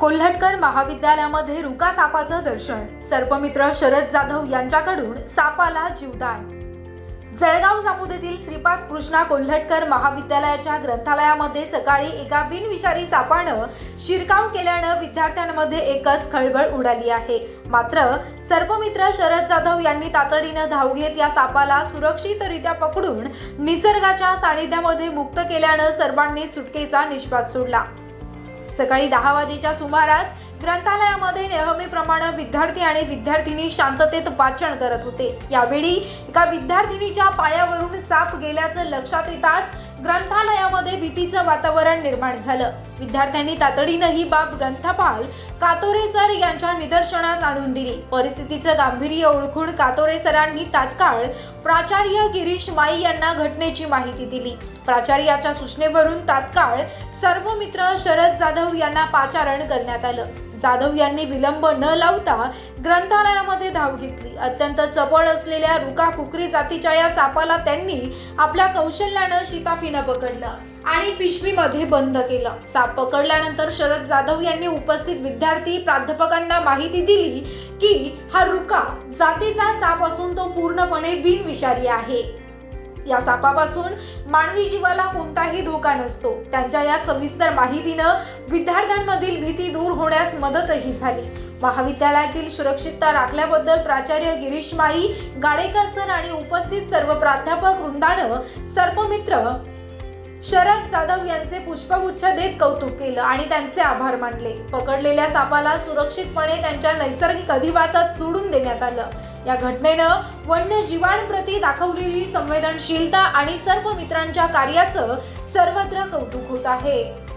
कोल्हटकर महाविद्यालयामध्ये रुका सापाचं दर्शन. सर्पमित्र शरद जाधव यांच्याकडून सापाला जीवदान. जळगाव जामोदेतील श्रीपाद कृष्णा कोल्हटकर महाविद्यालयाच्या ग्रंथालयामध्ये सकाळी एका बिनविषारी सापानं शिरकाव केल्यानं विद्यार्थ्यांमध्ये एकच खळबळ उडाली आहे. मात्र सर्पमित्र शरद जाधव यांनी तातडीनं धाव घेत या सापाला सुरक्षितरित्या पकडून निसर्गाच्या सानिध्यामध्ये मुक्त केल्यानं सर्वांनी सुटकेचा निश्वास सोडला. सकाळी 10 वाजेच्या सुमारास ग्रंथालयामध्ये नेहमीप्रमाणे विद्यार्थी आणि विद्यार्थिनी शांततेत वाचन करत होते. यावेळी एका विद्यार्थिनीच्या पायावरून साप गेल्याचं लक्षात येताच ग्रंथालयामध्ये भीतीचं वातावरण निर्माण झालं. विद्यार्थ्यांनी तातडीनं ही बाब ग्रंथपाल कातोरे सर यांच्या निदर्शनास आणून दिली. परिस्थितीचं गांभीर्य ओळखून कातोरे सरांनी तात्काळ प्राचार्य गिरीश माई यांना घटनेची माहिती दिली. प्राचार्याच्या सूचनेवरून तात्काळ सर्पमित्र शरद जाधव यांना पाचारण करण्यात आलं. जाधव यांनी विलंब न लावता ग्रंथालयामध्ये धाव घेतली. अत्यंत चपळ असलेल्या रुका कुकरी जातीच्या या सापाला त्यांनी आपल्या कौशल्यानं शिताफीनं पकडलं आणि पिशवीमध्ये बंद केलं. साप पकडल्यानंतर शरद जाधव यांनी उपस्थित विद्यार्थी प्राध्यापकांना माहिती दिली की हा रुका जातीचा साप असून तो पूर्णपणे बिनविषारी आहे. या सापापासून मानवी जीवाला कोणताही धोका नसतो. त्यांच्या या सविस्तर माहितीनं विद्यार्थ्यांमधील भीती दूर होण्यास मदतही झाली. महाविद्यालयातील सुरक्षितता राखल्याबद्दल प्राचार्य गिरीश माई, गाडेकर सर आणि उपस्थित सर्व प्राध्यापक वृंदानं सर्पमित्र शरद जाधव यांचे पुष्पगुच्छ देत कौतुक केलं आणि त्यांचे आभार मानले. पकडलेल्या सापाला सुरक्षितपणे त्यांच्या नैसर्गिक अधिवासात सोडून देण्यात आलं. या घटनेनं वन्यजीवांप्रती दाखवलेली संवेदनशीलता आणि सर्पमित्रांच्या कार्याचं सर्वत्र कौतुक होत आहे.